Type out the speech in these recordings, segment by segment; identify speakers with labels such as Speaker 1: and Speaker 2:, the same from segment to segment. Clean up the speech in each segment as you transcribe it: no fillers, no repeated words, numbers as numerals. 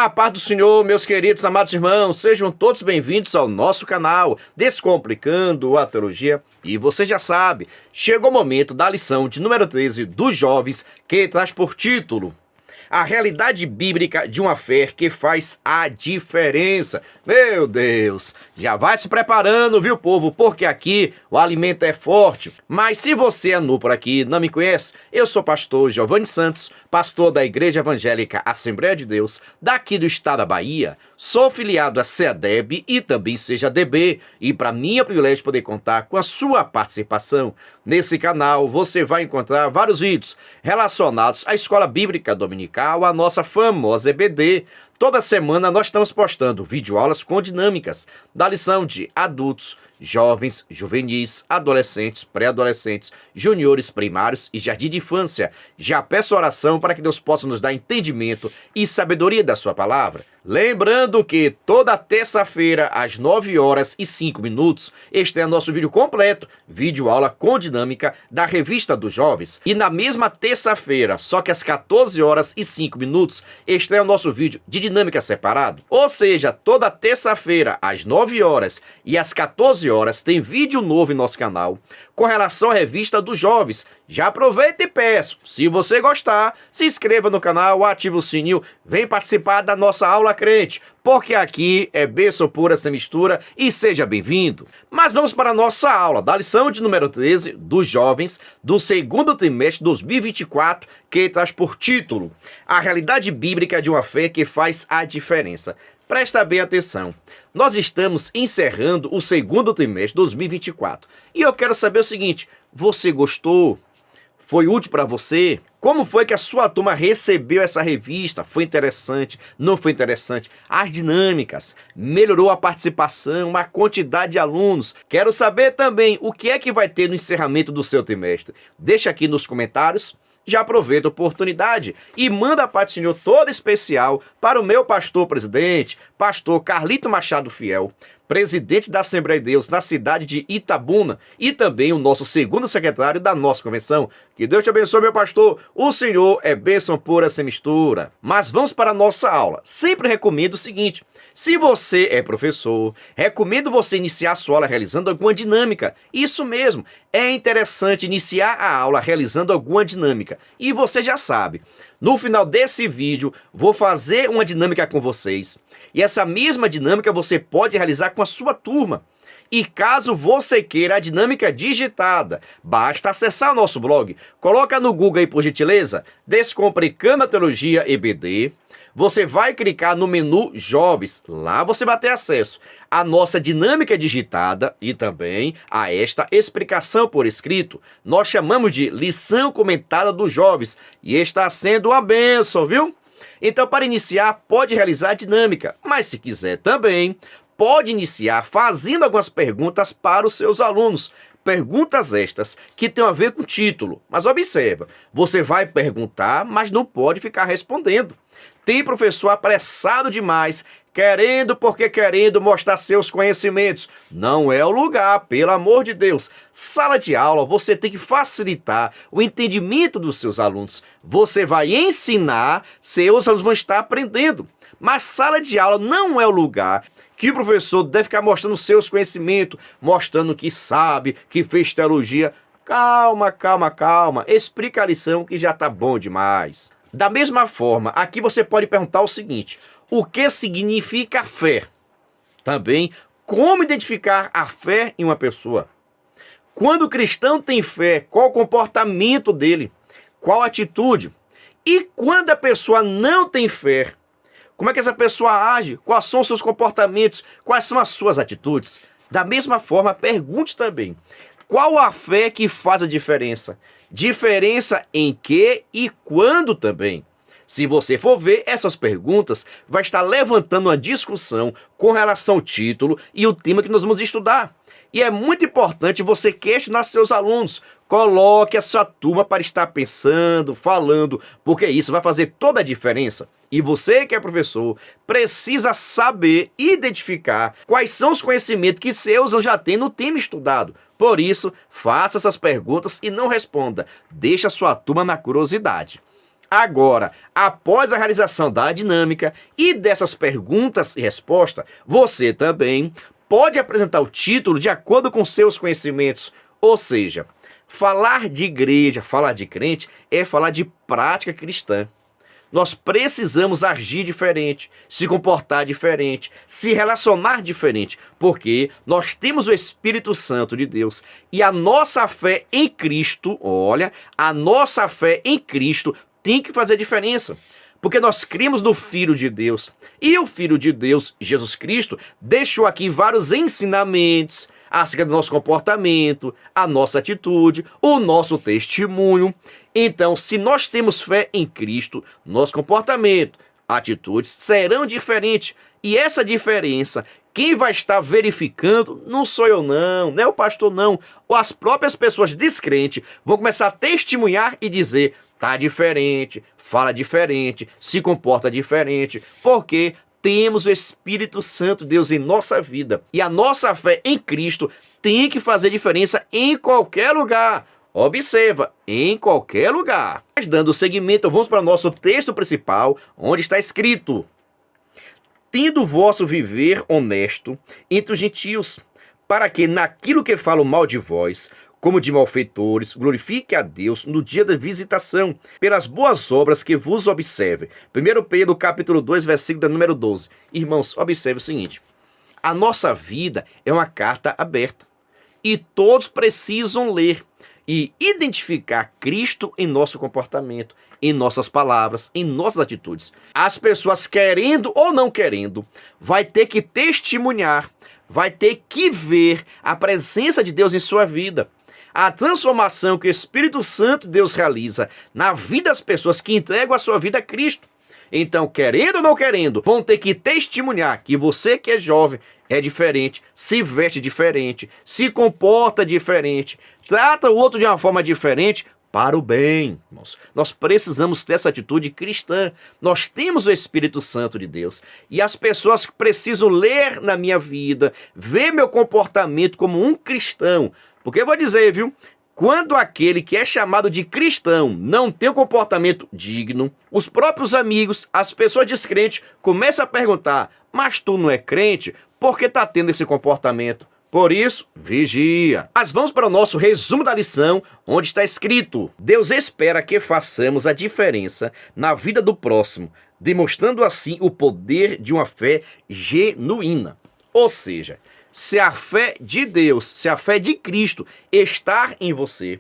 Speaker 1: A paz do Senhor, meus queridos amados irmãos, sejam todos bem-vindos ao nosso canal Descomplicando a Teologia. E você já sabe, chegou o momento da lição de número 13 dos jovens, que traz por título A Realidade Bíblica de uma Fé que Faz a Diferença. Meu Deus, já vai se preparando, viu, povo? Porque aqui o alimento é forte. Mas se você é novo por aqui, não me conhece, eu sou pastor Giovanni Santos, pastor da Igreja Evangélica Assembleia de Deus, daqui do estado da Bahia. Sou filiado a CEADEB e também CEJADB, e para mim é um privilégio poder contar com a sua participação. Nesse canal você vai encontrar vários vídeos relacionados à Escola Bíblica Dominical, a nossa famosa EBD. Toda semana nós estamos postando videoaulas com dinâmicas da lição de adultos, jovens, juvenis, adolescentes, pré-adolescentes, juniores, primários e jardim de infância. Já peço oração para que Deus possa nos dar entendimento e sabedoria da sua palavra. Lembrando que toda terça-feira, às 9h05, este é o nosso vídeo completo, vídeo aula com dinâmica da Revista dos Jovens. E na mesma terça-feira, só que às 14h05, este é o nosso vídeo de dinâmica separado. Ou seja, toda terça-feira, às 9h e às 14h, tem vídeo novo em nosso canal com relação à Revista dos Jovens. Já aproveita e peço, se você gostar, se inscreva no canal, ative o sininho, vem participar da nossa aula crente, porque aqui é bênção pura sem mistura e seja bem-vindo. Mas vamos para a nossa aula da lição de número 13 dos jovens do segundo trimestre de 2024, que traz por título A Realidade Bíblica de uma Fé que Faz a Diferença. Presta bem atenção, nós estamos encerrando o segundo trimestre de 2024 e eu quero saber o seguinte, você gostou? Foi útil para você? Como foi que a sua turma recebeu essa revista? Foi interessante? Não foi interessante? As dinâmicas? Melhorou a participação? A quantidade de alunos? Quero saber também o que é que vai ter no encerramento do seu trimestre. Deixa aqui nos comentários. Já aproveita a oportunidade e manda a paz do Senhor toda especial para o meu pastor presidente, pastor Carlito Machado Fiel, presidente da Assembleia de Deus na cidade de Itabuna e também o nosso segundo secretário da nossa convenção. Que Deus te abençoe, meu pastor. O Senhor é bênção pura sem mistura. Mas vamos para a nossa aula. Sempre recomendo o seguinte, se você é professor, recomendo você iniciar a sua aula realizando alguma dinâmica. Isso mesmo, é interessante iniciar a aula realizando alguma dinâmica. E você já sabe, no final desse vídeo, vou fazer uma dinâmica com vocês. E essa mesma dinâmica você pode realizar com a sua turma. E caso você queira a dinâmica digitada, basta acessar o nosso blog. Coloca no Google aí, por gentileza, Descomplicando a Teologia EBD. Você vai clicar no menu Jovens, lá você vai ter acesso à nossa dinâmica digitada e também a esta explicação por escrito. Nós chamamos de lição comentada dos jovens e está sendo uma bênção, viu? Então, para iniciar, pode realizar a dinâmica, mas se quiser também, pode iniciar fazendo algumas perguntas para os seus alunos. Perguntas estas que têm a ver com o título. Mas observa, você vai perguntar, mas não pode ficar respondendo. Tem professor apressado demais, querendo mostrar seus conhecimentos. Não é o lugar, pelo amor de Deus. Sala de aula, você tem que facilitar o entendimento dos seus alunos. Você vai ensinar, seus alunos vão estar aprendendo. Mas sala de aula não é o lugar que o professor deve ficar mostrando seus conhecimentos, mostrando que sabe, que fez teologia. Calma, calma, calma. Explica a lição que já está bom demais. Da mesma forma, aqui você pode perguntar o seguinte, o que significa fé? Também, como identificar a fé em uma pessoa? Quando o cristão tem fé, qual o comportamento dele? Qual a atitude? E quando a pessoa não tem fé, como é que essa pessoa age? Quais são os seus comportamentos? Quais são as suas atitudes? Da mesma forma, pergunte também, qual a fé que faz a diferença? Diferença em que e quando também? Se você for ver, essas perguntas vai estar levantando uma discussão com relação ao título e o tema que nós vamos estudar. E é muito importante você questionar seus alunos. Coloque a sua turma para estar pensando, falando, porque isso vai fazer toda a diferença. E você que é professor, precisa saber identificar quais são os conhecimentos que seus alunos já têm no tema estudado. Por isso, faça essas perguntas e não responda. Deixe a sua turma na curiosidade. Agora, após a realização da dinâmica e dessas perguntas e respostas, você também pode apresentar o título de acordo com seus conhecimentos. Ou seja, falar de igreja, falar de crente, é falar de prática cristã. Nós precisamos agir diferente, se comportar diferente, se relacionar diferente, porque nós temos o Espírito Santo de Deus e a nossa fé em Cristo, olha, a nossa fé em Cristo tem que fazer diferença, porque nós cremos no Filho de Deus e o Filho de Deus, Jesus Cristo, deixou aqui vários ensinamentos acerca do nosso comportamento, a nossa atitude, o nosso testemunho. Então, se nós temos fé em Cristo, nosso comportamento, atitudes serão diferentes. E essa diferença, quem vai estar verificando não sou eu não é o pastor não, ou as próprias pessoas descrentes vão começar a testemunhar e dizer, tá diferente, fala diferente, se comporta diferente, porque temos o Espírito Santo de Deus em nossa vida. E a nossa fé em Cristo tem que fazer diferença em qualquer lugar. Observa, em qualquer lugar. Mas dando seguimento, vamos para o nosso texto principal, onde está escrito: tendo o vosso viver honesto entre os gentios, para que naquilo que falam mal de vós, como de malfeitores, glorifique a Deus no dia da visitação, pelas boas obras que vos observe. 1 Pedro capítulo 2, versículo número 12. Irmãos, observe o seguinte: a nossa vida é uma carta aberta, e todos precisam ler e identificar Cristo em nosso comportamento, em nossas palavras, em nossas atitudes. As pessoas, querendo ou não querendo, vai ter que testemunhar, vai ter que ver a presença de Deus em sua vida. A transformação que o Espírito Santo de Deus realiza na vida das pessoas que entregam a sua vida a Cristo. Então, querendo ou não querendo, vão ter que testemunhar que você que é jovem é diferente, se veste diferente, se comporta diferente, trata o outro de uma forma diferente para o bem. Nós precisamos ter essa atitude cristã. Nós temos o Espírito Santo de Deus e as pessoas precisam ler na minha vida, ver meu comportamento como um cristão. Porque eu vou dizer, viu? Quando aquele que é chamado de cristão não tem um comportamento digno, os próprios amigos, as pessoas descrentes, começam a perguntar, mas tu não é crente? Por que tá tendo esse comportamento? Por isso, vigia. Mas vamos para o nosso resumo da lição, onde está escrito: Deus espera que façamos a diferença na vida do próximo, demonstrando assim o poder de uma fé genuína. Ou seja, se a fé de Deus, se a fé de Cristo estar em você,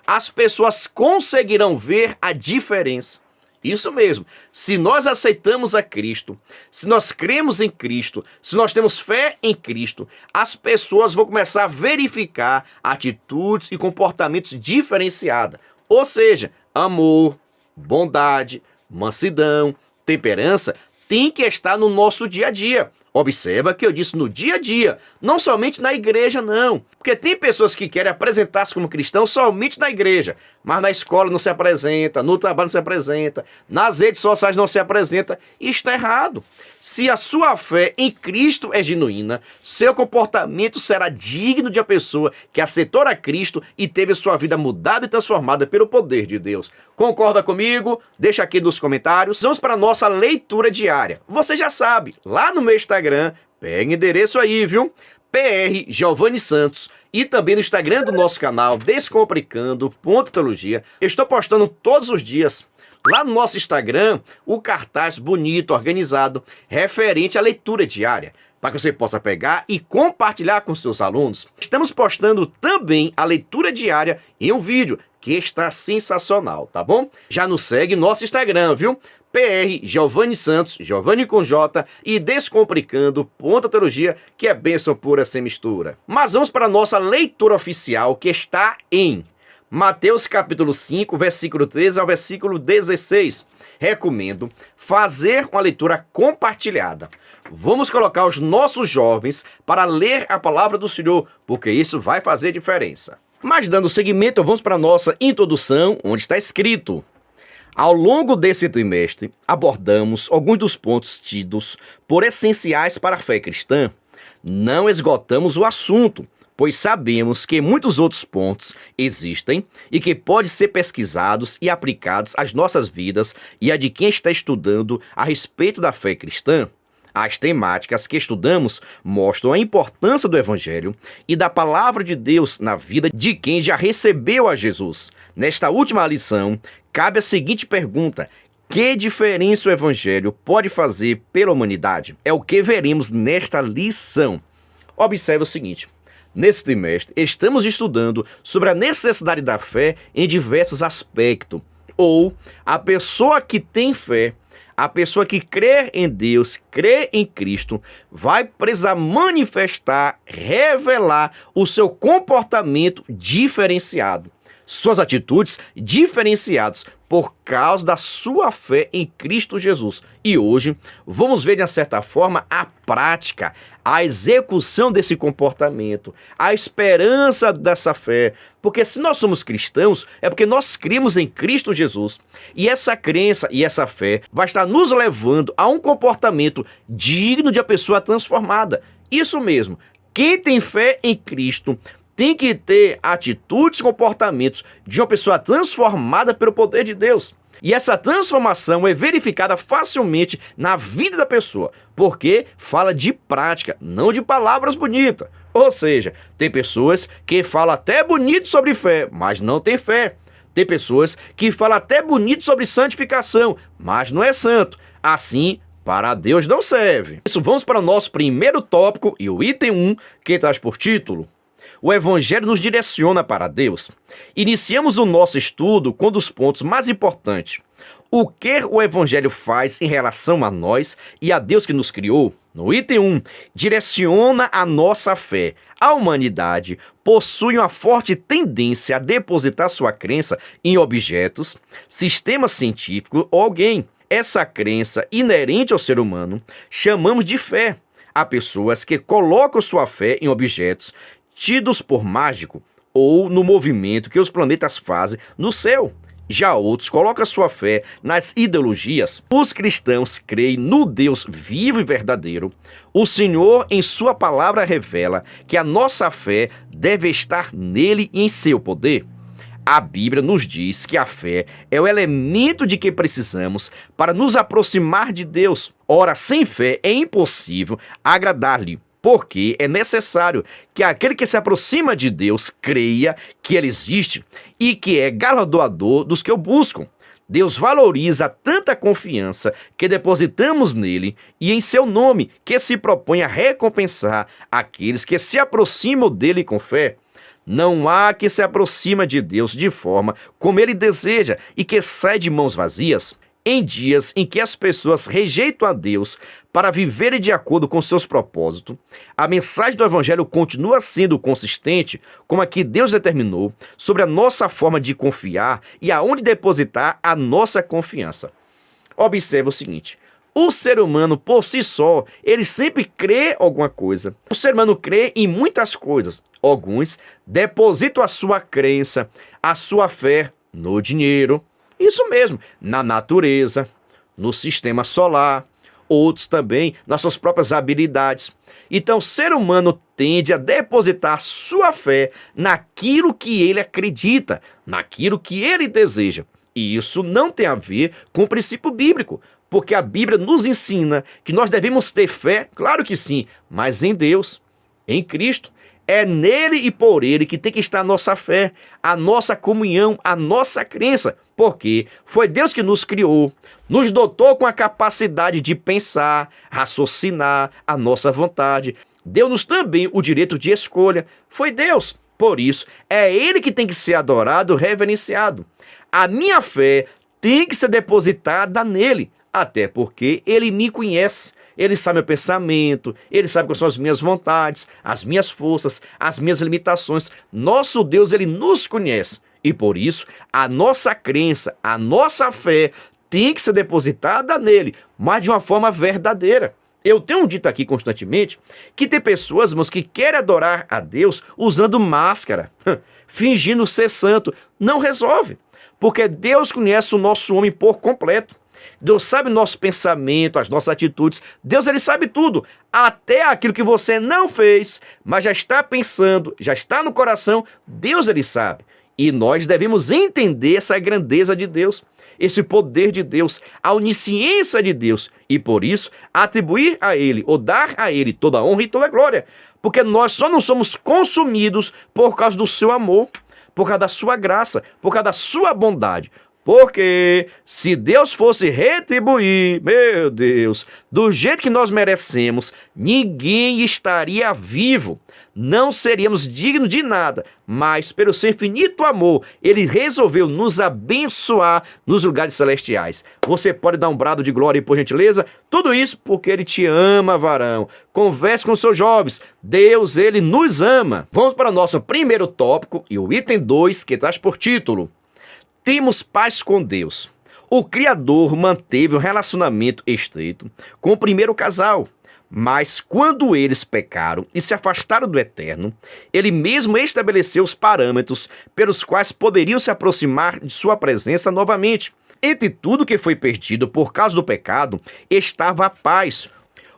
Speaker 1: as pessoas conseguirão ver a diferença. Isso mesmo, se nós aceitamos a Cristo, se nós cremos em Cristo, se nós temos fé em Cristo, as pessoas vão começar a verificar atitudes e comportamentos diferenciados. Ou seja, amor, bondade, mansidão, temperança tem que estar no nosso dia a dia. Observa que eu disse no dia a dia, não somente na igreja não. Porque tem pessoas que querem apresentar-se como cristãos somente na igreja, mas na escola não se apresenta, no trabalho não se apresenta, nas redes sociais não se apresenta. Isso está errado. Se a sua fé em Cristo é genuína, seu comportamento será digno de uma pessoa que aceitou a Cristo e teve sua vida mudada e transformada pelo poder de Deus. Concorda comigo? Deixa aqui nos comentários. Vamos para a nossa leitura diária. Você já sabe, lá no meu Instagram, pega o endereço aí, viu? PR Giovanni Santos. E também no Instagram do nosso canal, Descomplicando.teologia. Estou postando todos os dias, lá no nosso Instagram, o cartaz bonito, organizado, referente à leitura diária, para que você possa pegar e compartilhar com seus alunos. Estamos postando também a leitura diária em um vídeo, que está sensacional, tá bom? Já nos segue no nosso Instagram, viu? PR Giovanni Santos, Giovanni com J e Descomplicando.teologia, que é bênção pura sem mistura. Mas vamos para a nossa leitura oficial, que está em Mateus capítulo 5, versículo 13 ao versículo 16. Recomendo fazer uma leitura compartilhada. Vamos colocar os nossos jovens para ler a palavra do Senhor, porque isso vai fazer diferença. Mas dando seguimento, vamos para a nossa introdução, onde está escrito: ao longo desse trimestre, abordamos alguns dos pontos tidos por essenciais para a fé cristã. Não esgotamos o assunto, pois sabemos que muitos outros pontos existem e que podem ser pesquisados e aplicados às nossas vidas e a de quem está estudando a respeito da fé cristã. As temáticas que estudamos mostram a importância do Evangelho e da Palavra de Deus na vida de quem já recebeu a Jesus. Nesta última lição, cabe a seguinte pergunta: que diferença o Evangelho pode fazer pela humanidade? É o que veremos nesta lição. Observe o seguinte: nesse trimestre, estamos estudando sobre a necessidade da fé em diversos aspectos. Ou a pessoa que tem fé, a pessoa que crê em Deus, crê em Cristo, vai precisar manifestar, revelar o seu comportamento diferenciado, suas atitudes diferenciadas por causa da sua fé em Cristo Jesus. E hoje vamos ver, de certa forma, a prática, a execução desse comportamento, a esperança dessa fé. Porque se nós somos cristãos, é porque nós cremos em Cristo Jesus. E essa crença e essa fé vai estar nos levando a um comportamento digno de uma pessoa transformada. Isso mesmo, quem tem fé em Cristo tem que ter atitudes e comportamentos de uma pessoa transformada pelo poder de Deus. E essa transformação é verificada facilmente na vida da pessoa, porque fala de prática, não de palavras bonitas. Ou seja, tem pessoas que falam até bonito sobre fé, mas não tem fé. Tem pessoas que falam até bonito sobre santificação, mas não é santo. Assim, para Deus não serve. Isso, vamos para o nosso primeiro tópico e o item 1, que traz por título: o Evangelho nos direciona para Deus. Iniciamos o nosso estudo com um dos pontos mais importantes: o que o Evangelho faz em relação a nós e a Deus que nos criou. No item 1, direciona a nossa fé. A humanidade possui uma forte tendência a depositar sua crença em objetos, sistemas científicos ou alguém. Essa crença inerente ao ser humano chamamos de fé. Há pessoas que colocam sua fé em objetos tidos por mágico ou no movimento que os planetas fazem no céu. Já outros colocam sua fé nas ideologias. Os cristãos creem no Deus vivo e verdadeiro. O Senhor, em sua palavra, revela que a nossa fé deve estar nele e em seu poder. A Bíblia nos diz que a fé é o elemento de que precisamos para nos aproximar de Deus. Ora, sem fé é impossível agradar-lhe, porque é necessário que aquele que se aproxima de Deus creia que ele existe e que é galardoador dos que o buscam. Deus valoriza tanta confiança que depositamos nele e em seu nome, que se propõe a recompensar aqueles que se aproximam dele com fé. Não há que se aproxima de Deus de forma como ele deseja e que sai de mãos vazias. Em dias em que as pessoas rejeitam a Deus para viverem de acordo com seus propósitos, a mensagem do Evangelho continua sendo consistente como a que Deus determinou sobre a nossa forma de confiar e aonde depositar a nossa confiança. Observe o seguinte: o ser humano, por si só, ele sempre crê alguma coisa. O ser humano crê em muitas coisas. Alguns depositam a sua crença, a sua fé no dinheiro, isso mesmo, na natureza, no sistema solar, outros também nas suas próprias habilidades. Então, o ser humano tende a depositar sua fé naquilo que ele acredita, naquilo que ele deseja. E isso não tem a ver com o princípio bíblico, porque a Bíblia nos ensina que nós devemos ter fé, claro que sim, mas em Deus, em Cristo. É nele e por ele que tem que estar a nossa fé, a nossa comunhão, a nossa crença, porque foi Deus que nos criou, nos dotou com a capacidade de pensar, raciocinar a nossa vontade. Deu-nos também o direito de escolha, foi Deus. Por isso, é ele que tem que ser adorado, reverenciado. A minha fé tem que ser depositada nele, até porque ele me conhece. Ele sabe meu pensamento, ele sabe quais são as minhas vontades, as minhas forças, as minhas limitações. Nosso Deus, ele nos conhece. E por isso, a nossa crença, a nossa fé tem que ser depositada nele, mas de uma forma verdadeira. Eu tenho dito aqui constantemente que tem pessoas, irmãos, que querem adorar a Deus usando máscara, fingindo ser santo. Não resolve, porque Deus conhece o nosso homem por completo. Deus sabe o nosso pensamento, as nossas atitudes. Deus, ele sabe tudo. Até aquilo que você não fez, mas já está pensando, já está no coração, Deus, ele sabe. E nós devemos entender essa grandeza de Deus, esse poder de Deus, a onisciência de Deus. E por isso, atribuir a ele, ou dar a ele toda a honra e toda a glória. Porque nós só não somos consumidos por causa do seu amor, por causa da sua graça, por causa da sua bondade. Porque se Deus fosse retribuir, meu Deus, do jeito que nós merecemos, ninguém estaria vivo. Não seríamos dignos de nada, mas pelo seu infinito amor, ele resolveu nos abençoar nos lugares celestiais. Você pode dar um brado de glória, por gentileza? Tudo isso porque ele te ama, varão. Converse com seus jovens. Deus, ele nos ama. Vamos para o nosso primeiro tópico e o item 2, que traz por título: temos paz com Deus. O Criador manteve um relacionamento estreito com o primeiro casal, mas quando eles pecaram e se afastaram do Eterno, ele mesmo estabeleceu os parâmetros pelos quais poderiam se aproximar de sua presença novamente. Entre tudo que foi perdido por causa do pecado, estava a paz.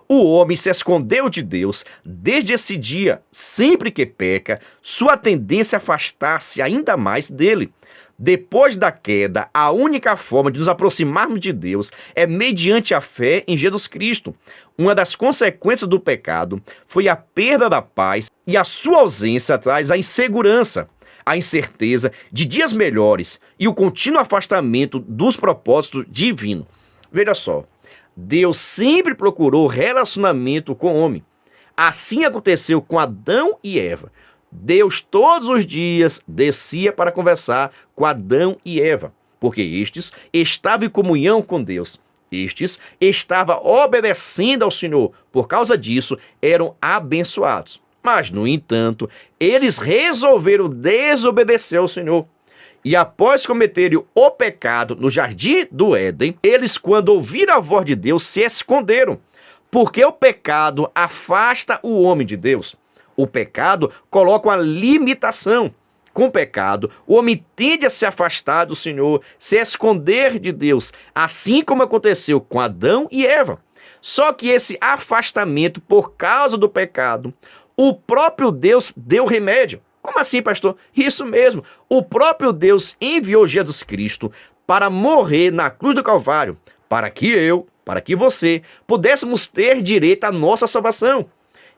Speaker 1: O homem se escondeu de Deus desde esse dia. Sempre que peca, sua tendência é afastar-se ainda mais dele. Depois da queda, a única forma de nos aproximarmos de Deus é mediante a fé em Jesus Cristo. Uma das consequências do pecado foi a perda da paz, e a sua ausência traz a insegurança, a incerteza de dias melhores e o contínuo afastamento dos propósitos divinos. Veja só, Deus sempre procurou relacionamento com o homem. Assim aconteceu com Adão e Eva. Deus todos os dias descia para conversar com Adão e Eva, porque estes estavam em comunhão com Deus. Estes estavam obedecendo ao Senhor. Por causa disso, eram abençoados. Mas, no entanto, eles resolveram desobedecer ao Senhor. E após cometerem o pecado no jardim do Éden, eles, quando ouviram a voz de Deus, se esconderam, porque o pecado afasta o homem de Deus. O pecado coloca uma limitação. Com o pecado, o homem tende a se afastar do Senhor, se esconder de Deus, assim como aconteceu com Adão e Eva. Só que esse afastamento por causa do pecado, o próprio Deus deu remédio. Como assim, pastor? Isso mesmo. O próprio Deus enviou Jesus Cristo para morrer na cruz do Calvário, para que você pudéssemos ter direito à nossa salvação.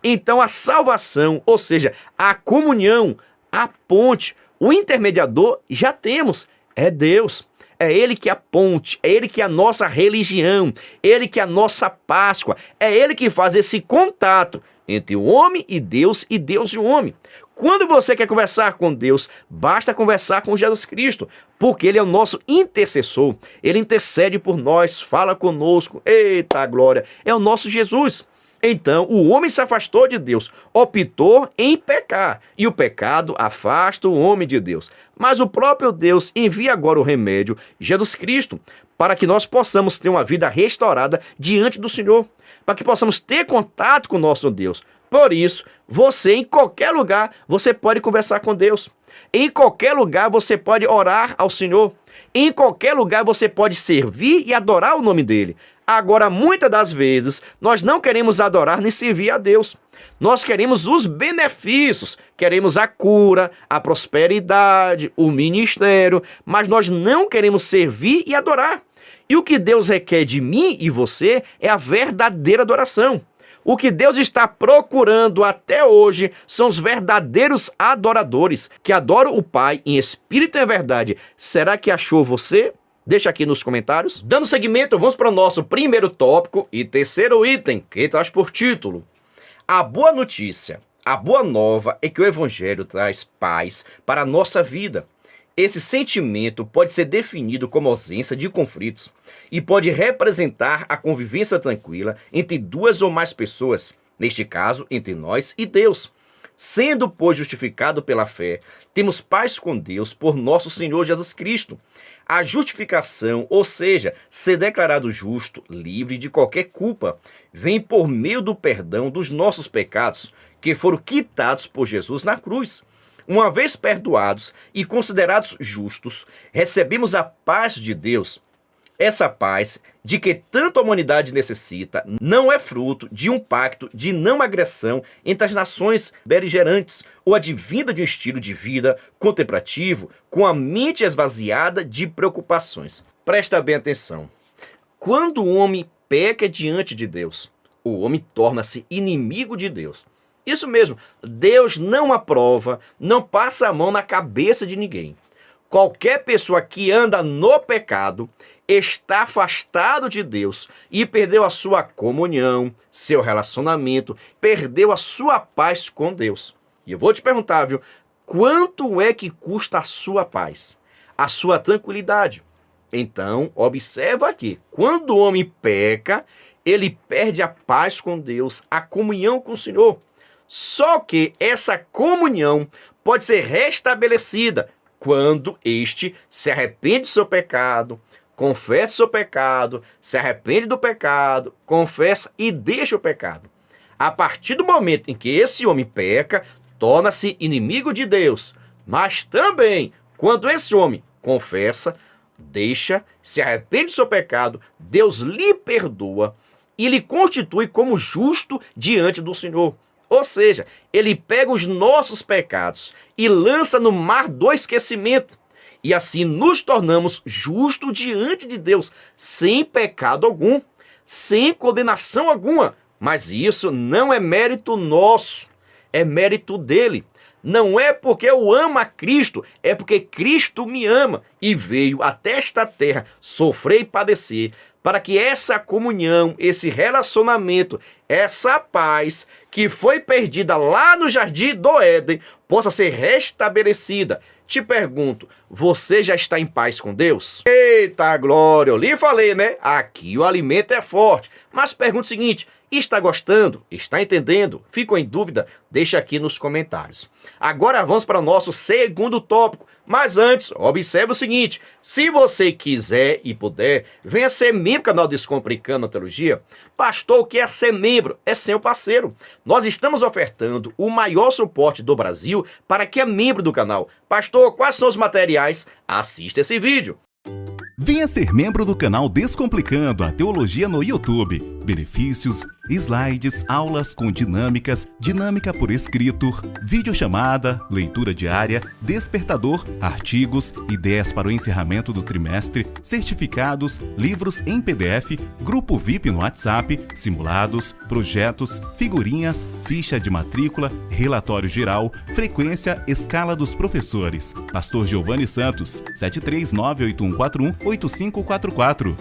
Speaker 1: Então a salvação, ou seja, a comunhão, a ponte, o intermediador já temos, é Deus. É Ele que é a ponte, é Ele que é a nossa religião, Ele que é a nossa Páscoa, é Ele que faz esse contato entre o homem e Deus e o homem. Quando você quer conversar com Deus, basta conversar com Jesus Cristo, porque Ele é o nosso intercessor, Ele intercede por nós, fala conosco, eita glória, é o nosso Jesus. Então, o homem se afastou de Deus, optou em pecar, e o pecado afasta o homem de Deus. Mas o próprio Deus envia agora o remédio, Jesus Cristo, para que nós possamos ter uma vida restaurada diante do Senhor, para que possamos ter contato com o nosso Deus. Por isso, você, em qualquer lugar, você pode conversar com Deus. Em qualquer lugar, você pode orar ao Senhor. Em qualquer lugar, você pode servir e adorar o nome dele. Agora, muitas das vezes, nós não queremos adorar nem servir a Deus. Nós queremos os benefícios, queremos a cura, a prosperidade, o ministério, mas nós não queremos servir e adorar. E o que Deus requer de mim e você é a verdadeira adoração. O que Deus está procurando até hoje são os verdadeiros adoradores, que adoram o Pai em espírito e em verdade. Será que achou você? Deixa aqui nos comentários. Dando seguimento, vamos para o nosso primeiro tópico e terceiro item, que traz por título: a boa notícia, a boa nova é que o Evangelho traz paz para a nossa vida. Esse sentimento pode ser definido como ausência de conflitos e pode representar a convivência tranquila entre duas ou mais pessoas, neste caso, entre nós e Deus. Sendo, pois, justificado pela fé, temos paz com Deus por nosso Senhor Jesus Cristo. A justificação, ou seja, ser declarado justo, livre de qualquer culpa, vem por meio do perdão dos nossos pecados, que foram quitados por Jesus na cruz. Uma vez perdoados e considerados justos, recebemos a paz de Deus. Essa paz de que tanto a humanidade necessita não é fruto de um pacto de não agressão entre as nações beligerantes ou advinda de um estilo de vida contemplativo com a mente esvaziada de preocupações. Presta bem atenção. Quando o homem peca diante de Deus, o homem torna-se inimigo de Deus. Isso mesmo, Deus não aprova, não passa a mão na cabeça de ninguém. Qualquer pessoa que anda no pecado está afastado de Deus e perdeu a sua comunhão, seu relacionamento, perdeu a sua paz com Deus. E eu vou te perguntar, viu? Quanto é que custa a sua paz? A sua tranquilidade? Então, observa aqui, quando o homem peca, ele perde a paz com Deus, a comunhão com o Senhor. Só que essa comunhão pode ser restabelecida quando este se arrepende do seu pecado, confessa o seu pecado, se arrepende do pecado, confessa e deixa o pecado. A partir do momento em que esse homem peca, torna-se inimigo de Deus. Mas também, quando esse homem confessa, deixa, se arrepende do seu pecado, Deus lhe perdoa e lhe constitui como justo diante do Senhor. Ou seja, ele pega os nossos pecados e lança no mar do esquecimento. E assim nos tornamos justos diante de Deus, sem pecado algum, sem condenação alguma. Mas isso não é mérito nosso, é mérito dele. Não é porque eu amo a Cristo, é porque Cristo me ama e veio até esta terra sofrer e padecer, para que essa comunhão, esse relacionamento, essa paz que foi perdida lá no Jardim do Éden, possa ser restabelecida. Te pergunto, você já está em paz com Deus? Eita glória, eu lhe falei, né? Aqui o alimento é forte. Mas pergunta o seguinte, está gostando? Está entendendo? Ficou em dúvida? Deixa aqui nos comentários. Agora vamos para o nosso segundo tópico. Mas antes, observe o seguinte, se você quiser e puder, venha ser membro do canal Descomplicando a Teologia. Pastor, o que é ser membro? É ser um parceiro. Nós estamos ofertando o maior suporte do Brasil para quem é membro do canal. Pastor, quais são os materiais? Assista esse vídeo.
Speaker 2: Venha ser membro do canal Descomplicando a Teologia no YouTube. Benefícios, slides, aulas com dinâmicas, dinâmica por escrito, videochamada, leitura diária, despertador, artigos, ideias para o encerramento do trimestre, certificados, livros em PDF, grupo VIP no WhatsApp, simulados, projetos, figurinhas, ficha de matrícula, relatório geral, frequência, escala dos professores. Pastor Giovanni Santos, 73981418544.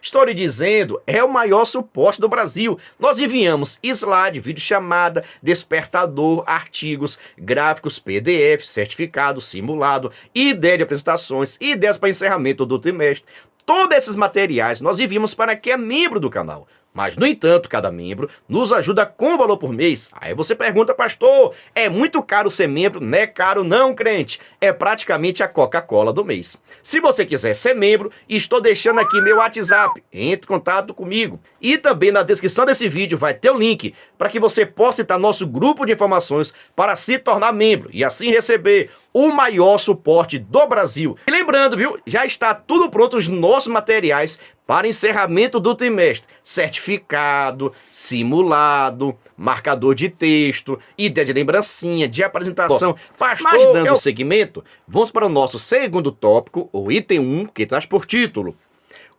Speaker 1: Estou lhe dizendo, é o maior suporte do Brasil. Nós enviamos slide, videochamada, despertador, artigos, gráficos, PDF, certificado, simulado, ideia de apresentações, ideias para encerramento do trimestre. Todos esses materiais nós enviamos para quem é membro do canal. Mas, no entanto, cada membro nos ajuda com valor por mês. Aí você pergunta, pastor, é muito caro ser membro? Não é caro não, crente. É praticamente a Coca-Cola do mês. Se você quiser ser membro, estou deixando aqui meu WhatsApp. Entre em contato comigo. E também na descrição desse vídeo vai ter o link para que você possa entrar no nosso grupo de informações para se tornar membro e assim receber o maior suporte do Brasil. E lembrando, viu, já está tudo pronto os nossos materiais para encerramento do trimestre. Certificado, simulado, marcador de texto, ideia de lembrancinha, de apresentação. Mas dando seguimento, vamos para o nosso segundo tópico, o item 1, que traz por título: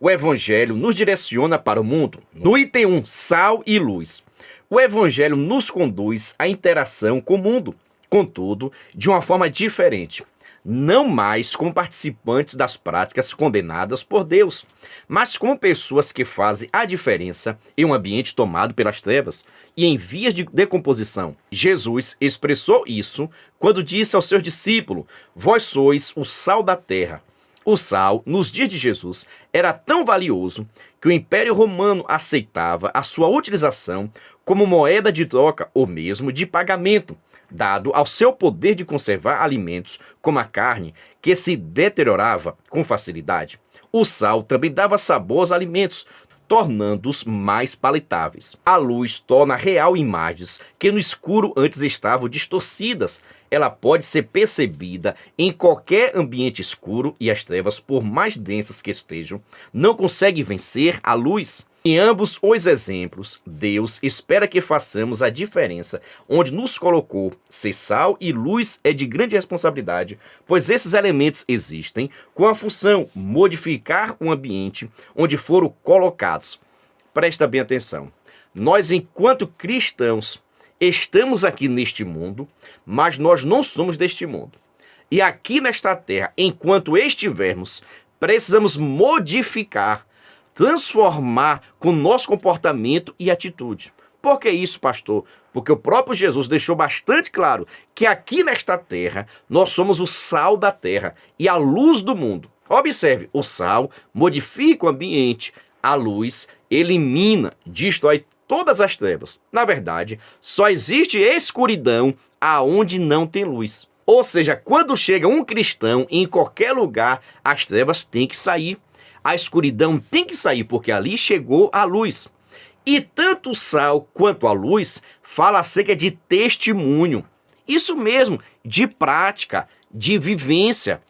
Speaker 1: o Evangelho nos direciona para o mundo. No item 1, sal e luz. O Evangelho nos conduz à interação com o mundo, contudo, de uma forma diferente. Não mais como participantes das práticas condenadas por Deus, mas como pessoas que fazem a diferença em um ambiente tomado pelas trevas e em vias de decomposição. Jesus expressou isso quando disse aos seus discípulos: vós sois o sal da terra. O sal, nos dias de Jesus, era tão valioso que o Império Romano aceitava a sua utilização como moeda de troca ou mesmo de pagamento, dado ao seu poder de conservar alimentos como a carne, que se deteriorava com facilidade. O sal também dava sabor aos alimentos, tornando-os mais palatáveis. A luz torna real imagens que no escuro antes estavam distorcidas. ela pode ser percebida em qualquer ambiente escuro e as trevas, por mais densas que estejam, não conseguem vencer a luz. Em ambos os exemplos, Deus espera que façamos a diferença onde nos colocou. Ser sal e luz é de grande responsabilidade, pois esses elementos existem com a função modificar o ambiente onde foram colocados. Presta bem atenção. Nós, enquanto cristãos, estamos aqui neste mundo, mas nós não somos deste mundo. E aqui nesta terra, enquanto estivermos, precisamos modificar, transformar com nosso comportamento e atitude. Por que isso, pastor? Porque o próprio Jesus deixou bastante claro que aqui nesta terra nós somos o sal da terra e a luz do mundo. Observe, o sal modifica o ambiente, a luz elimina, destrói todas as trevas. Na verdade, só existe escuridão aonde não tem luz. Ou seja, quando chega um cristão em qualquer lugar, as trevas têm que sair. A escuridão tem que sair, porque ali chegou a luz. E tanto o sal quanto a luz fala acerca de testemunho. Isso mesmo, de prática, de vivência.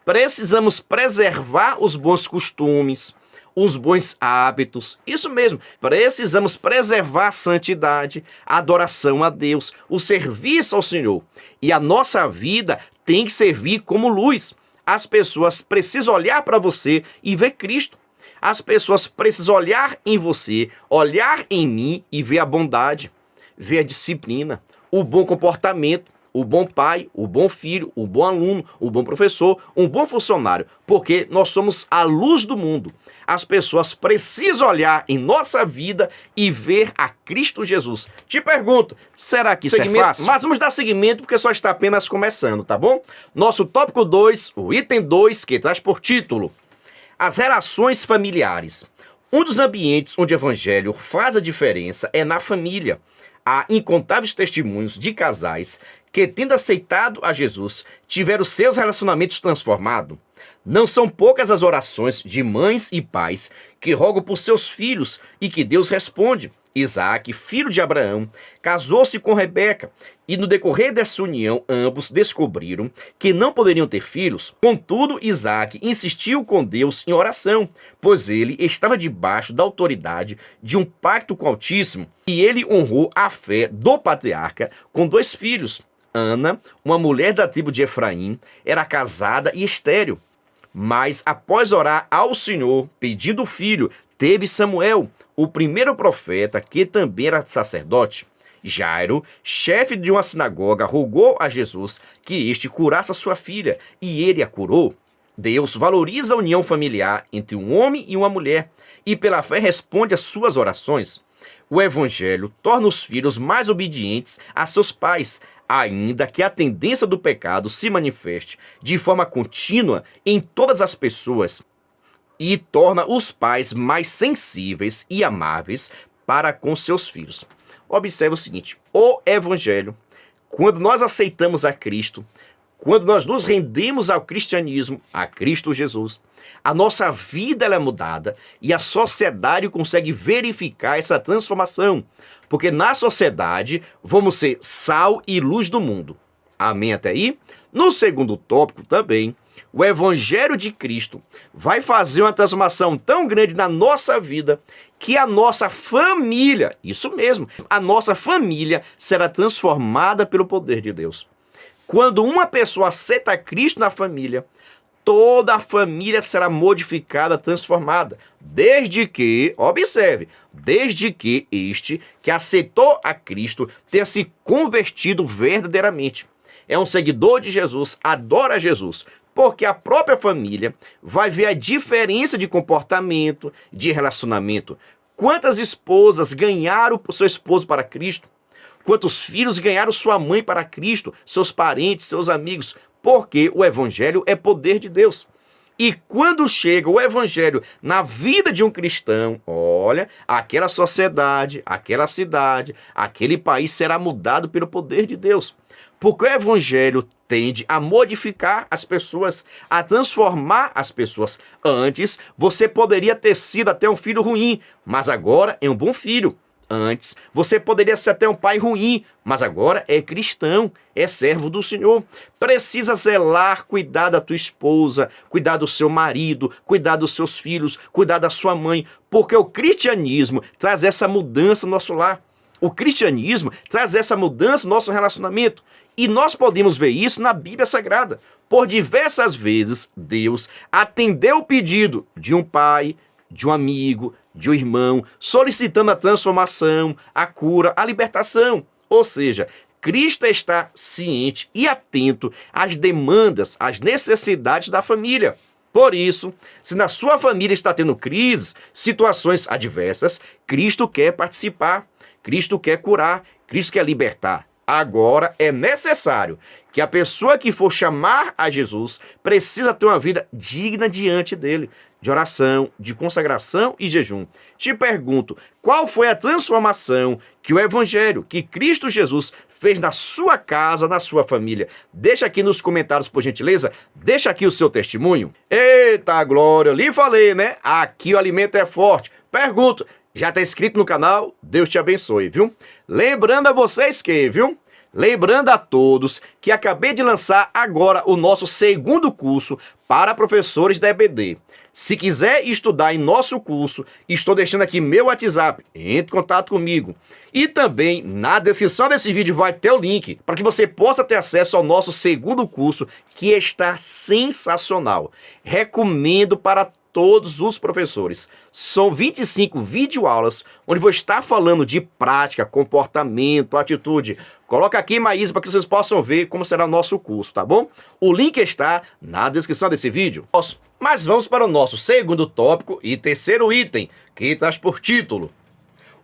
Speaker 1: Precisamos preservar os bons costumes, os bons hábitos. Isso mesmo, precisamos preservar a santidade, a adoração a Deus, o serviço ao Senhor. E a nossa vida tem que servir como luz. As pessoas precisam olhar para você e ver Cristo. As pessoas precisam olhar em você, olhar em mim e ver a bondade, ver a disciplina, o bom comportamento, o bom pai, o bom filho, o bom aluno, o bom professor, um bom funcionário, porque nós somos a luz do mundo. As pessoas precisam olhar em nossa vida e ver a Cristo Jesus. Te pergunto, será que isso é fácil? Mas vamos dar seguimento porque só está apenas começando, tá bom? Nosso tópico 2, o item 2, que traz por título: as relações familiares. Um dos ambientes onde o evangelho faz a diferença é na família. Há incontáveis testemunhos de casais que, tendo aceitado a Jesus, tiveram seus relacionamentos transformados. Não são poucas as orações de mães e pais que rogam por seus filhos e que Deus responde. Isaac, filho de Abraão, casou-se com Rebeca, e no decorrer dessa união ambos descobriram que não poderiam ter filhos. Contudo, Isaac insistiu com Deus em oração, pois ele estava debaixo da autoridade de um pacto com o Altíssimo, e ele honrou a fé do patriarca com 2 filhos. Ana, uma mulher da tribo de Efraim, era casada e estéril. Mas após orar ao Senhor, pedindo filho, teve Samuel, o primeiro profeta, que também era sacerdote. Jairo, chefe de uma sinagoga, rogou a Jesus que este curasse a sua filha, e ele a curou. Deus valoriza a união familiar entre um homem e uma mulher, e pela fé responde às suas orações. O evangelho torna os filhos mais obedientes a seus pais, ainda que a tendência do pecado se manifeste de forma contínua em todas as pessoas, e torna os pais mais sensíveis e amáveis para com seus filhos. Observe o seguinte: o evangelho, quando nós aceitamos a Cristo, quando nós nos rendemos ao cristianismo, a Cristo Jesus, a nossa vida ela é mudada e a sociedade consegue verificar essa transformação, porque na sociedade vamos ser sal e luz do mundo. Amém até aí? No segundo tópico também, o evangelho de Cristo vai fazer uma transformação tão grande na nossa vida que a nossa família, isso mesmo, a nossa família será transformada pelo poder de Deus. Quando uma pessoa aceita Cristo na família, toda a família será modificada, transformada, desde que, observe, desde que este que aceitou a Cristo tenha se convertido verdadeiramente. É um seguidor de Jesus, adora Jesus, porque a própria família vai ver a diferença de comportamento, de relacionamento. Quantas esposas ganharam o seu esposo para Cristo? Quantos filhos ganharam sua mãe para Cristo, seus parentes, seus amigos? Porque o evangelho é poder de Deus. E quando chega o evangelho na vida de um cristão, olha, aquela sociedade, aquela cidade, aquele país será mudado pelo poder de Deus. Porque o evangelho tende a modificar as pessoas, a transformar as pessoas. Antes, você poderia ter sido até um filho ruim, mas agora é um bom filho. Antes, você poderia ser até um pai ruim, mas agora é cristão, é servo do Senhor. Precisa zelar, cuidar da tua esposa, cuidar do seu marido, cuidar dos seus filhos, cuidar da sua mãe, porque o cristianismo traz essa mudança no nosso lar. O cristianismo traz essa mudança no nosso relacionamento. E nós podemos ver isso na Bíblia Sagrada. Por diversas vezes, Deus atendeu o pedido de um pai, de um amigo, de um irmão, solicitando a transformação, a cura, a libertação. Ou seja, Cristo está ciente e atento às demandas, às necessidades da família. Por isso, se na sua família está tendo crises, situações adversas, Cristo quer participar, Cristo quer curar, Cristo quer libertar. Agora é necessário que a pessoa que for chamar a Jesus precisa ter uma vida digna diante dele, de oração, de consagração e jejum. Te pergunto, qual foi a transformação que o Evangelho, que Cristo Jesus fez na sua casa, na sua família? Deixa aqui nos comentários, por gentileza, deixa aqui o seu testemunho. Eita glória, eu lhe falei, né? Aqui o alimento é forte. Pergunto, já está inscrito no canal? Deus te abençoe, viu? Lembrando a vocês que, viu? Lembrando a todos que acabei de lançar agora o nosso segundo curso para professores da EBD. Se quiser estudar em nosso curso, estou deixando aqui meu WhatsApp. Entre em contato comigo. E também na descrição desse vídeo vai ter o link para que você possa ter acesso ao nosso segundo curso, que está sensacional. Recomendo para todos os professores. São 25 videoaulas onde vou estar falando de prática, comportamento, atitude. Coloca aqui, Maísa, para que vocês possam ver como será o nosso curso, tá bom? O link está na descrição desse vídeo. Mas vamos para o nosso segundo tópico e terceiro item, que traz por título: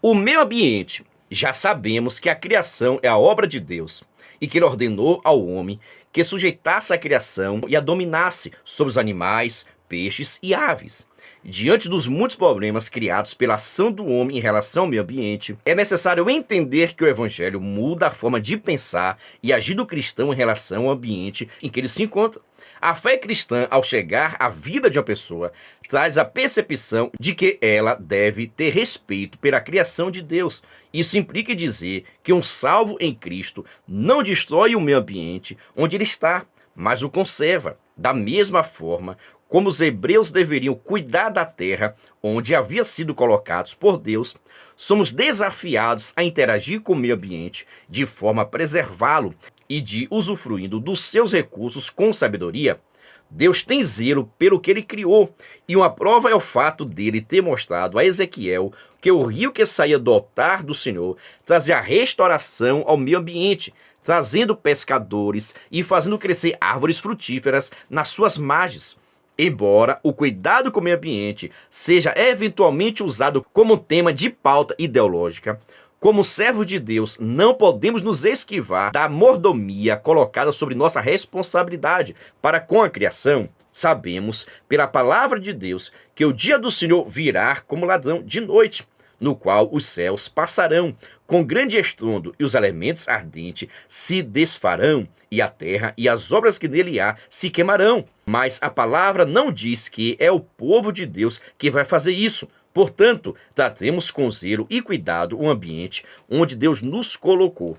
Speaker 1: o meio ambiente. Já sabemos que a criação é a obra de Deus e que Ele ordenou ao homem que sujeitasse a criação e a dominasse sobre os animais, peixes e aves. Diante dos muitos problemas criados pela ação do homem em relação ao meio ambiente, é necessário entender que o Evangelho muda a forma de pensar e agir do cristão em relação ao ambiente em que ele se encontra. A fé cristã, ao chegar à vida de uma pessoa, traz a percepção de que ela deve ter respeito pela criação de Deus. Isso implica dizer que um salvo em Cristo não destrói o meio ambiente onde ele está, mas o conserva. Da mesma forma como os hebreus deveriam cuidar da terra onde havia sido colocados por Deus, somos desafiados a interagir com o meio ambiente de forma a preservá-lo e de usufruindo dos seus recursos com sabedoria. Deus tem zelo pelo que ele criou, e uma prova é o fato dele ter mostrado a Ezequiel que o rio que saía do altar do Senhor trazia restauração ao meio ambiente, trazendo pescadores e fazendo crescer árvores frutíferas nas suas margens. Embora o cuidado com o meio ambiente seja eventualmente usado como tema de pauta ideológica, como servos de Deus, não podemos nos esquivar da mordomia colocada sobre nossa responsabilidade para com a criação. Sabemos, pela palavra de Deus, que o dia do Senhor virá como ladrão de noite, no qual os céus passarão com grande estrondo e os elementos ardentes se desfarão, e a terra e as obras que nele há se queimarão. Mas a palavra não diz que é o povo de Deus que vai fazer isso. Portanto, tratemos com zelo e cuidado o ambiente onde Deus nos colocou.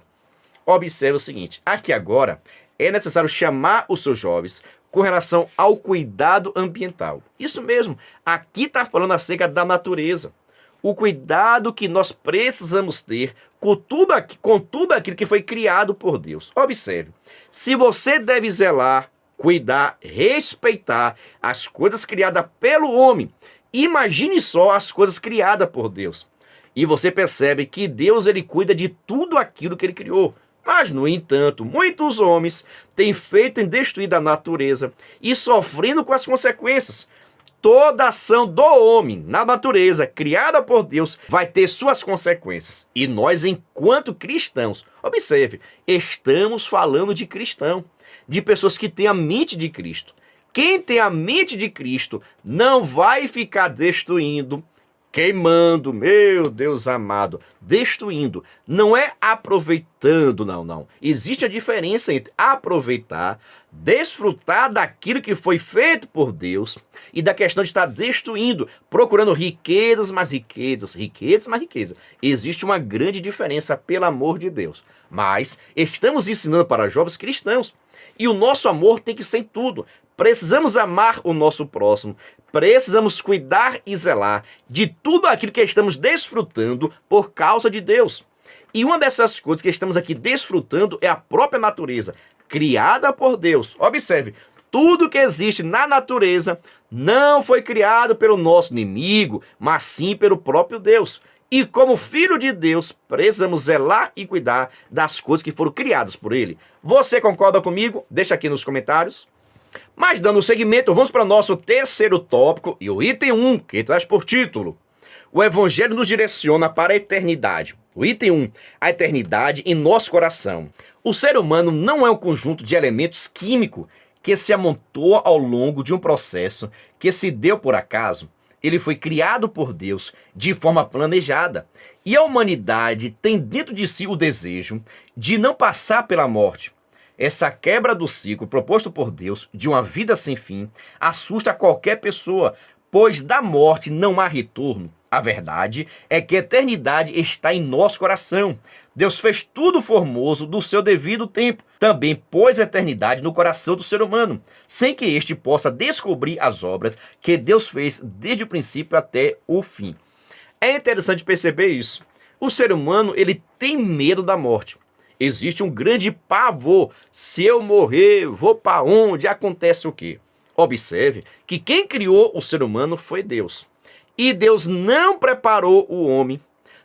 Speaker 1: Observe o seguinte, aqui agora é necessário chamar os seus jovens com relação ao cuidado ambiental. Isso mesmo, aqui está falando acerca da natureza. O cuidado que nós precisamos ter com tudo aquilo que foi criado por Deus. Observe, se você deve zelar, cuidar, respeitar as coisas criadas pelo homem, imagine só as coisas criadas por Deus. E você percebe que Deus ele cuida de tudo aquilo que ele criou. Mas, no entanto, muitos homens têm feito em destruir a natureza e sofrendo com as consequências. Toda ação do homem na natureza, criada por Deus, vai ter suas consequências. E nós, enquanto cristãos, observe, estamos falando de cristão, de pessoas que têm a mente de Cristo. Quem tem a mente de Cristo não vai ficar destruindo queimando, meu Deus amado, destruindo. Não é aproveitando, não. Existe a diferença entre aproveitar, desfrutar daquilo que foi feito por Deus e da questão de estar destruindo, procurando riquezas, mais riquezas, riquezas, mais riquezas. Existe uma grande diferença, pelo amor de Deus. Mas estamos ensinando para jovens cristãos. E o nosso amor tem que ser em tudo. Precisamos amar o nosso próximo. Precisamos cuidar e zelar de tudo aquilo que estamos desfrutando por causa de Deus. E uma dessas coisas que estamos aqui desfrutando é a própria natureza, criada por Deus. Observe, tudo que existe na natureza não foi criado pelo nosso inimigo, mas sim pelo próprio Deus. E como filho de Deus, precisamos zelar e cuidar das coisas que foram criadas por Ele. Você concorda comigo? Deixa aqui nos comentários. Mas dando seguimento, vamos para o nosso terceiro tópico e o item 1, que traz por título: o Evangelho nos direciona para a eternidade. O item 1, a eternidade em nosso coração. O ser humano não é um conjunto de elementos químicos que se amontoa ao longo de um processo que se deu por acaso. Ele foi criado por Deus de forma planejada. E a humanidade tem dentro de si o desejo de não passar pela morte. Essa quebra do ciclo proposto por Deus de uma vida sem fim assusta qualquer pessoa, pois da morte não há retorno. A verdade é que a eternidade está em nosso coração. Deus fez tudo formoso do seu devido tempo. Também pôs a eternidade no coração do ser humano, sem que este possa descobrir as obras que Deus fez desde o princípio até o fim. É interessante perceber isso. O ser humano, ele tem medo da morte. Existe um grande pavor. Se eu morrer, vou para onde? Acontece o quê? Observe que quem criou o ser humano foi Deus. E Deus não preparou o homem,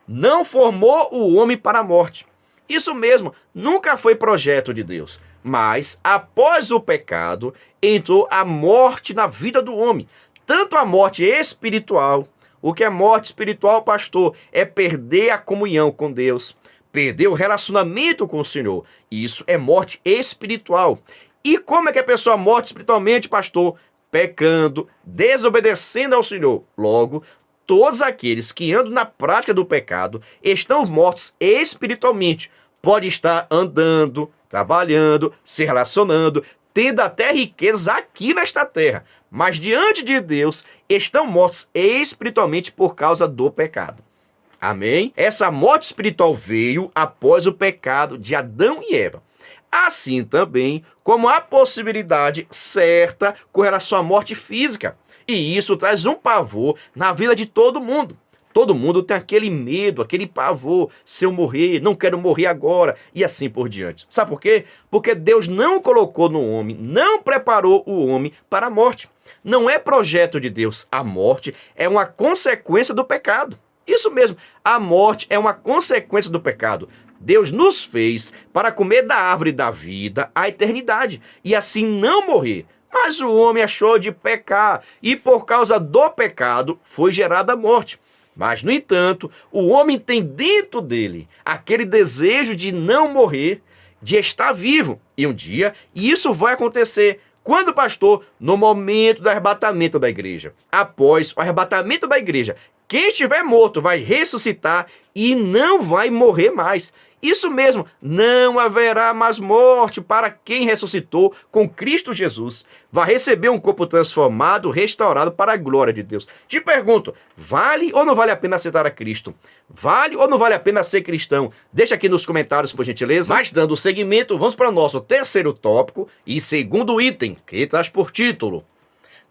Speaker 1: não formou o homem para a morte. Isso mesmo, nunca foi projeto de Deus. Mas, após o pecado, entrou a morte na vida do homem. Tanto a morte espiritual. O que é morte espiritual, pastor? É perder a comunhão com Deus, perder o relacionamento com o Senhor. Isso é morte espiritual. E como é que a pessoa morre espiritualmente, pastor? Pecando, desobedecendo ao Senhor. Logo, todos aqueles que andam na prática do pecado estão mortos espiritualmente. Pode estar andando, trabalhando, se relacionando, tendo até riquezas aqui nesta terra, mas diante de Deus estão mortos espiritualmente por causa do pecado. Amém? Essa morte espiritual veio após o pecado de Adão e Eva. Assim também como a possibilidade certa com relação à morte física. E isso traz um pavor na vida de todo mundo. Todo mundo tem aquele medo, aquele pavor. Se eu morrer, não quero morrer agora. E assim por diante. Sabe por quê? Porque Deus não colocou no homem, não preparou o homem para a morte. Não é projeto de Deus. A morte é uma consequência do pecado. Isso mesmo, a morte é uma consequência do pecado. Deus nos fez para comer da árvore da vida a eternidade e assim não morrer. Mas o homem achou de pecar e por causa do pecado foi gerada a morte. Mas, no entanto, o homem tem dentro dele aquele desejo de não morrer, de estar vivo. E um dia isso vai acontecer. Quando, pastor? No momento do arrebatamento da igreja. Após o arrebatamento da igreja, quem estiver morto vai ressuscitar e não vai morrer mais. Isso mesmo, não haverá mais morte para quem ressuscitou com Cristo Jesus. Vai receber um corpo transformado, restaurado para a glória de Deus. Te pergunto, vale ou não vale a pena aceitar a Cristo? Vale ou não vale a pena ser cristão? Deixa aqui nos comentários, por gentileza. Mas dando seguimento, vamos para o nosso terceiro tópico e segundo item, que traz por título: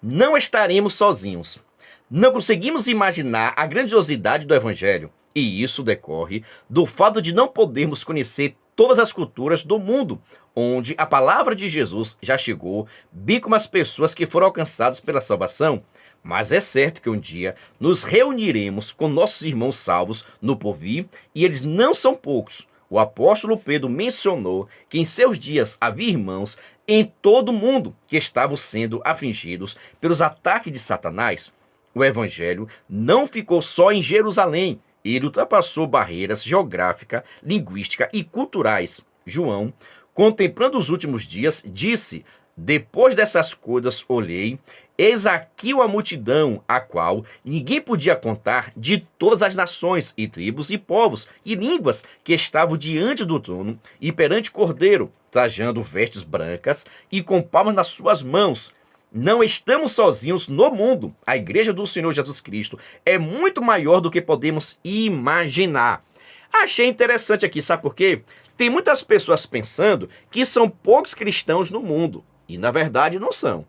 Speaker 1: não estaremos sozinhos. Não conseguimos imaginar a grandiosidade do Evangelho. E isso decorre do fato de não podermos conhecer todas as culturas do mundo, onde a palavra de Jesus já chegou, bem como as pessoas que foram alcançadas pela salvação. Mas é certo que um dia nos reuniremos com nossos irmãos salvos no porvir, e eles não são poucos. O apóstolo Pedro mencionou que em seus dias havia irmãos em todo o mundo que estavam sendo afligidos pelos ataques de Satanás. O Evangelho não ficou só em Jerusalém. Ele ultrapassou barreiras geográficas, linguísticas e culturais. João, contemplando os últimos dias, disse: depois dessas coisas olhei, Eis aqui uma multidão, a qual ninguém podia contar, de todas as nações, e tribos, e povos, e línguas, que estavam diante do trono, e perante o Cordeiro, trajando vestes brancas, e com palmas nas suas mãos. Não estamos sozinhos no mundo. A igreja do Senhor Jesus Cristo é muito maior do que podemos imaginar. Achei interessante aqui, sabe por quê? Tem muitas pessoas pensando que são poucos cristãos no mundo, e na verdade não são.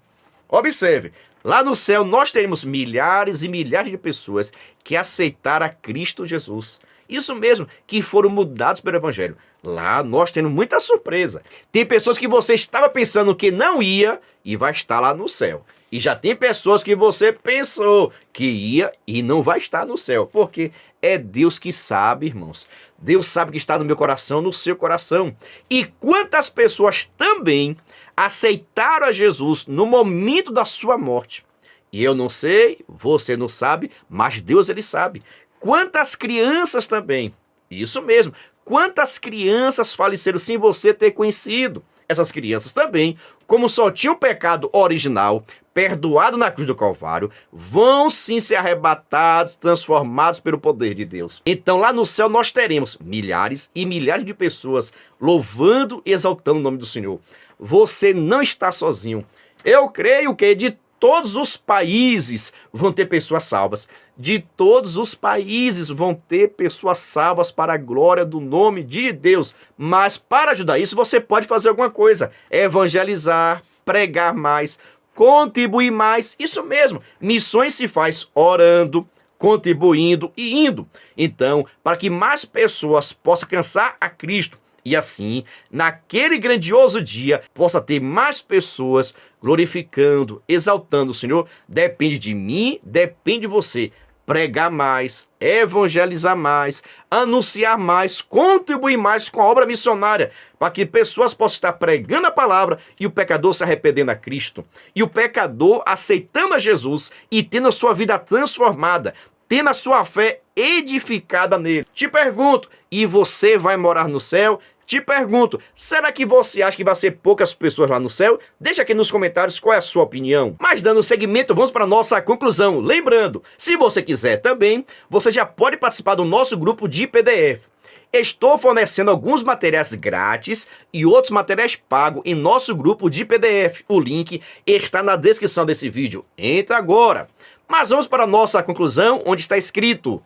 Speaker 1: Observe, lá no céu nós teremos milhares e milhares de pessoas que aceitaram a Cristo Jesus. Isso mesmo, que foram mudados pelo Evangelho. Lá nós temos muita surpresa. Tem pessoas que você estava pensando que não ia e vai estar lá no céu. E já tem pessoas que você pensou que ia e não vai estar no céu. Porque é Deus que sabe, irmãos. Deus sabe que está no meu coração, no seu coração. E quantas pessoas também aceitaram a Jesus no momento da sua morte. E eu não sei, você não sabe, mas Deus ele sabe. Quantas crianças também, isso mesmo, quantas crianças faleceram sem você ter conhecido. Essas crianças também, como só tinham o pecado original, perdoado na cruz do Calvário, vão sim ser arrebatados, transformados pelo poder de Deus. Então lá no céu nós teremos milhares e milhares de pessoas louvando e exaltando o nome do Senhor. Você não está sozinho. Eu creio que de todos os países vão ter pessoas salvas. De todos os países vão ter pessoas salvas para a glória do nome de Deus. Mas para ajudar isso, você pode fazer alguma coisa. Evangelizar, pregar mais, contribuir mais. Isso mesmo. Missões se faz orando, contribuindo e indo. Então, para que mais pessoas possam alcançar a Cristo, e assim, naquele grandioso dia, possa ter mais pessoas glorificando, exaltando o Senhor. Depende de mim, depende de você. Pregar mais, evangelizar mais, anunciar mais, contribuir mais com a obra missionária, para que pessoas possam estar pregando a palavra e o pecador se arrependendo a Cristo. E o pecador aceitando a Jesus e tendo a sua vida transformada, tendo a sua fé edificada nele. Te pergunto, e você vai morar no céu? Te pergunto, será que você acha que vai ser poucas pessoas lá no céu? Deixa aqui nos comentários qual é a sua opinião. Mas dando seguimento, vamos para a nossa conclusão. Lembrando, se você quiser também, você já pode participar do nosso grupo de PDF. Estou fornecendo alguns materiais grátis e outros materiais pagos em nosso grupo de PDF. O link está na descrição desse vídeo. Entra agora. Mas vamos para a nossa conclusão, onde está escrito: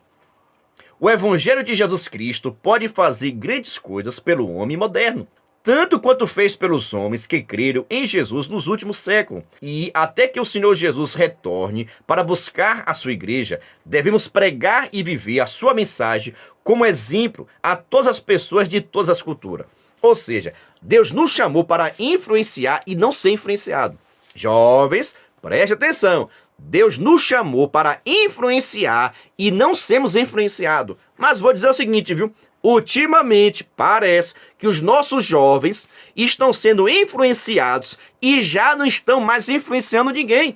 Speaker 1: o Evangelho de Jesus Cristo pode fazer grandes coisas pelo homem moderno, tanto quanto fez pelos homens que creram em Jesus nos últimos séculos. E até que o Senhor Jesus retorne para buscar a sua igreja, devemos pregar e viver a sua mensagem como exemplo a todas as pessoas de todas as culturas. Ou seja, Deus nos chamou para influenciar e não ser influenciado. Jovens, preste atenção. Deus nos chamou para influenciar e não sermos influenciados. Mas vou dizer o seguinte, viu? Ultimamente, parece que os nossos jovens estão sendo influenciados e já não estão mais influenciando ninguém.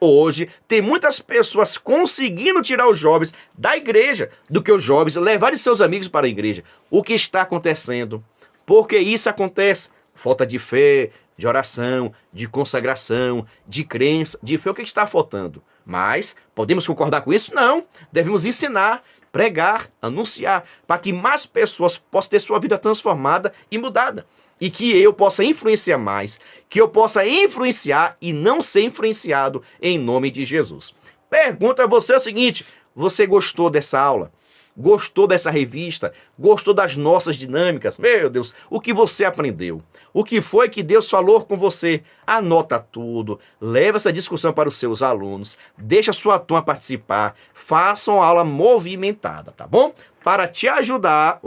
Speaker 1: Hoje, tem muitas pessoas conseguindo tirar os jovens da igreja do que os jovens levarem seus amigos para a igreja. O que está acontecendo? Por que isso acontece? Falta de fé, de oração, de consagração, de crença, de fé. O que está faltando? Mas, podemos concordar com isso? Não. Devemos ensinar, pregar, anunciar, para que mais pessoas possam ter sua vida transformada e mudada. E que eu possa influenciar mais, que eu possa influenciar e não ser influenciado em nome de Jesus. Pergunta a você o seguinte: você gostou dessa aula? Gostou dessa revista? Gostou das nossas dinâmicas? Meu Deus, o que você aprendeu? O que foi que Deus falou com você? Anota tudo, leva essa discussão para os seus alunos, deixa a sua turma participar, faça uma aula movimentada, tá bom? Para te ajudar,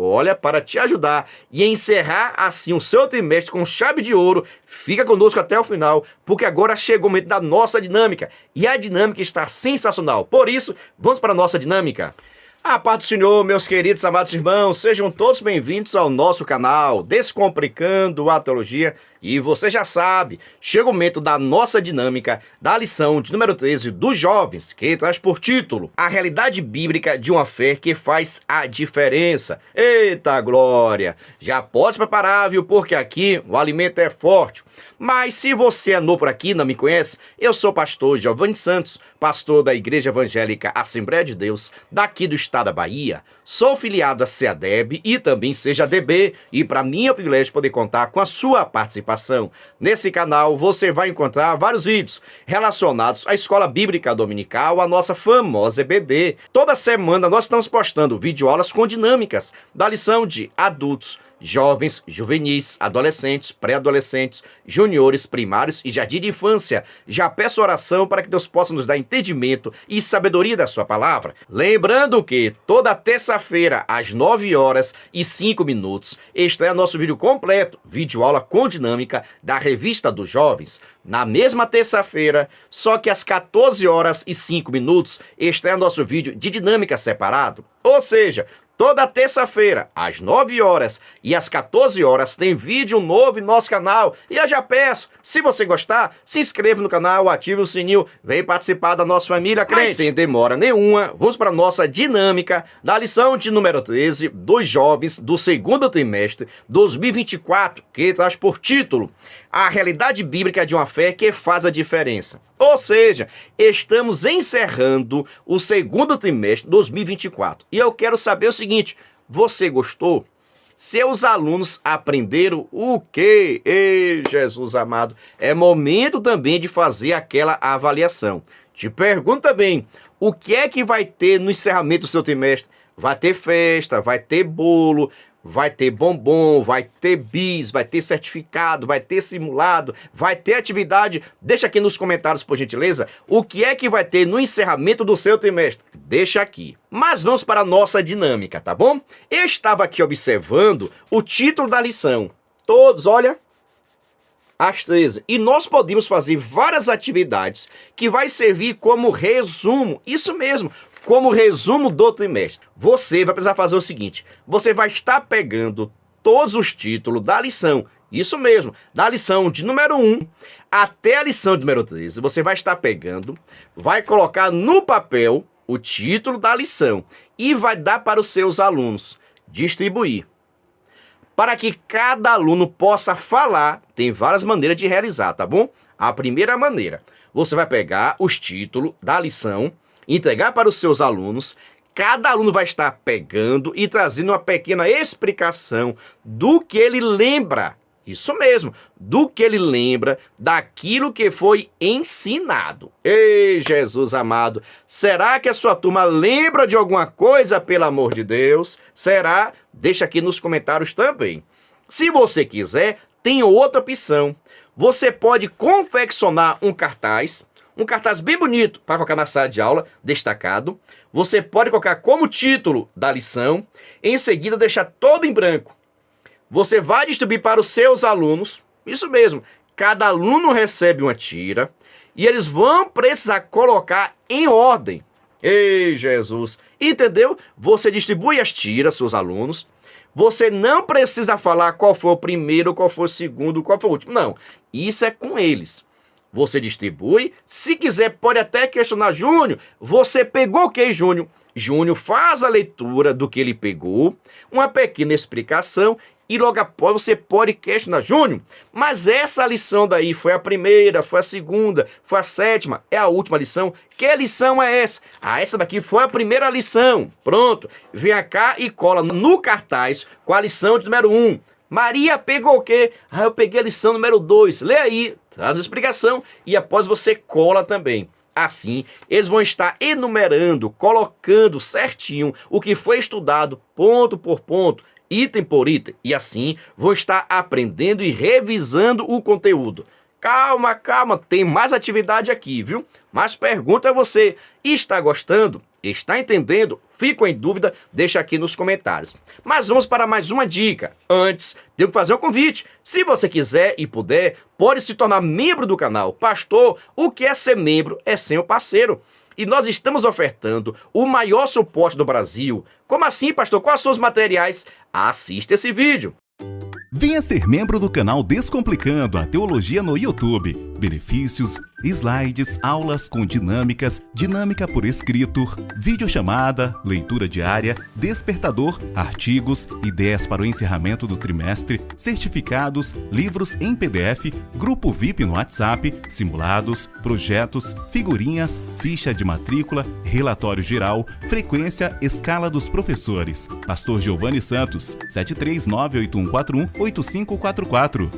Speaker 1: para te ajudar e encerrar assim o seu trimestre com chave de ouro, fica conosco até o final, porque agora chegou o momento da nossa dinâmica e a dinâmica está sensacional. Por isso, vamos para a nossa dinâmica. A paz do Senhor, meus queridos amados irmãos, sejam todos bem-vindos ao nosso canal Descomplicando a Teologia. E você já sabe, chega o momento da nossa dinâmica da lição de número 13 dos jovens, que traz por título A Realidade Bíblica de uma Fé que Faz a Diferença. Eita glória! Já pode se preparar, viu? Porque aqui o alimento é forte. Mas se você é novo por aqui e não me conhece, eu sou o pastor Giovanni Santos, pastor da Igreja Evangélica Assembleia de Deus, daqui do estado da Bahia. Sou filiado a CEADEB e também CEADB, e para mim é um privilégio poder contar com a sua participação. Nesse canal você vai encontrar vários vídeos relacionados à Escola Bíblica Dominical, a nossa famosa EBD. Toda semana nós estamos postando videoaulas com dinâmicas da lição de adultos, jovens, juvenis, adolescentes, pré-adolescentes, juniores, primários e jardim de infância. Já peço oração para que Deus possa nos dar entendimento e sabedoria da sua palavra. Lembrando que toda terça-feira, às 9h05, estreia nosso vídeo completo, videoaula com dinâmica da Revista dos Jovens. Na mesma terça-feira, só que às 14h05, estreia nosso vídeo de dinâmica separado. Ou seja, toda terça-feira, às 9h e às 14h, tem vídeo novo em nosso canal. E eu já peço, se você gostar, se inscreva no canal, ative o sininho, vem participar da nossa família crente. Mas sem demora nenhuma, vamos para a nossa dinâmica da lição de número 13 dos jovens do segundo trimestre 2024, que traz por título A Realidade Bíblica de uma Fé que Faz a Diferença. Ou seja, estamos encerrando o segundo trimestre de 2024. E eu quero saber o seguinte, você gostou? Seus alunos aprenderam o quê? Ei, Jesus amado, é momento também de fazer aquela avaliação. Te pergunto também, o que é que vai ter no encerramento do seu trimestre? Vai ter festa, vai ter bolo, vai ter bombom, vai ter bis, vai ter certificado, vai ter simulado, vai ter atividade. Deixa aqui nos comentários, por gentileza, o que é que vai ter no encerramento do seu trimestre. Deixa aqui. Mas vamos para a nossa dinâmica, tá bom? Eu estava aqui observando o título da lição. Todos, olha, às 13. E nós podemos fazer várias atividades que vai servir como resumo. Isso mesmo. Como resumo do trimestre, você vai precisar fazer o seguinte, você vai estar pegando todos os títulos da lição, isso mesmo, da lição de número 1 até a lição de número 13, você vai estar pegando, vai colocar no papel o título da lição e vai dar para os seus alunos, distribuir. Para que cada aluno possa falar, tem várias maneiras de realizar, tá bom? A primeira maneira, você vai pegar os títulos da lição, entregar para os seus alunos, cada aluno vai estar pegando e trazendo uma pequena explicação do que ele lembra, isso mesmo, do que ele lembra daquilo que foi ensinado. Ei, Jesus amado, será que a sua turma lembra de alguma coisa, pelo amor de Deus? Será? Deixa aqui nos comentários também. Se você quiser, tem outra opção. Você pode confeccionar um cartaz bem bonito para colocar na sala de aula, destacado. Você pode colocar como título da lição, em seguida deixar todo em branco. Você vai distribuir para os seus alunos, isso mesmo, cada aluno recebe uma tira e eles vão precisar colocar em ordem. Ei, Jesus, entendeu? Você distribui as tiras, seus alunos. Você não precisa falar qual foi o primeiro, qual foi o segundo, qual foi o último. Não, isso é com eles. Você distribui, se quiser pode até questionar Júnior, você pegou o que, Júnior? Júnior faz a leitura do que ele pegou, uma pequena explicação e logo após você pode questionar Júnior, mas essa lição daí foi a primeira, foi a segunda, foi a sétima, é a última lição. Que lição é essa? Ah, essa daqui foi a primeira lição. Pronto, vem cá e cola no cartaz com a lição de número 1. Maria pegou o quê? Ah, eu peguei a lição número 2. Lê aí, traz a explicação e após você cola também. Assim, eles vão estar enumerando, colocando certinho o que foi estudado, ponto por ponto, item por item. E assim, vão estar aprendendo e revisando o conteúdo. Calma, calma, tem mais atividade aqui, viu? Mas pergunta a você, está gostando? Está entendendo? Fico em dúvida? Deixa aqui nos comentários. Mas vamos para mais uma dica. Antes, tenho que fazer um convite. Se você quiser e puder, pode se tornar membro do canal. Pastor, o que é ser membro é ser um parceiro. E nós estamos ofertando o maior suporte do Brasil. Como assim, pastor? Quais são os materiais? Assista esse vídeo.
Speaker 2: Venha ser membro do canal Descomplicando a Teologia no YouTube. Benefícios, slides, aulas com dinâmicas, dinâmica por escrito, videochamada, leitura diária, despertador, artigos, ideias para o encerramento do trimestre, certificados, livros em PDF, grupo VIP no WhatsApp, simulados, projetos, figurinhas, ficha de matrícula, relatório geral, frequência, escala dos professores. Pastor Giovanni Santos, 73981418544.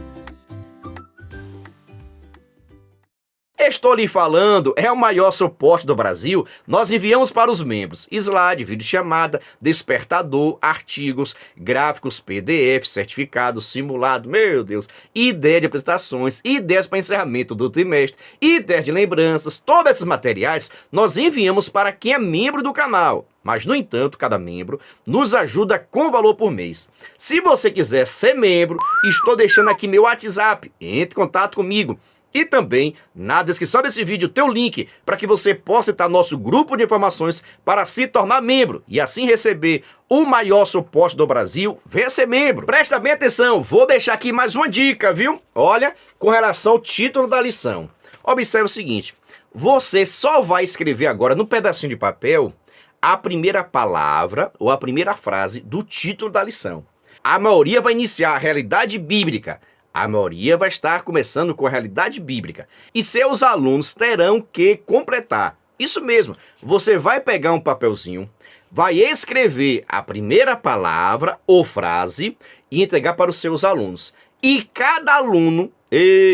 Speaker 1: Estou lhe falando, é o maior suporte do Brasil. Nós enviamos para os membros slide, videochamada, despertador, artigos, gráficos, PDF, certificados, simulado, meu Deus, ideia de apresentações, ideias para encerramento do trimestre, ideias de lembranças, todos esses materiais nós enviamos para quem é membro do canal. Mas, no entanto, cada membro nos ajuda com valor por mês. Se você quiser ser membro, estou deixando aqui meu WhatsApp. Entre em contato comigo. E também, na descrição desse vídeo, tem um link para que você possa entrar no nosso grupo de informações para se tornar membro e assim receber o maior suporte do Brasil. Venha ser membro. Presta bem atenção, vou deixar aqui mais uma dica, viu? Olha, com relação ao título da lição. Observe o seguinte, você só vai escrever agora no pedacinho de papel a primeira palavra ou a primeira frase do título da lição. A maioria vai iniciar a realidade bíblica. A maioria vai estar começando com a realidade bíblica. E seus alunos terão que completar. Isso mesmo, você vai pegar um papelzinho, vai escrever a primeira palavra ou frase e entregar para os seus alunos. E cada aluno,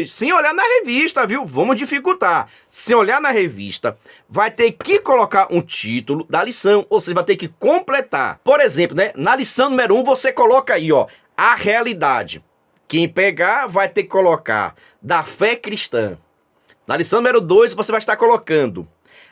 Speaker 1: sem olhar na revista, viu? Vamos dificultar. Sem olhar na revista, vai ter que colocar um título da lição, ou seja, vai ter que completar. Por exemplo, né? Na lição número 1, você coloca aí, ó, a realidade. Quem pegar vai ter que colocar da fé cristã. Na lição número 2, você vai estar colocando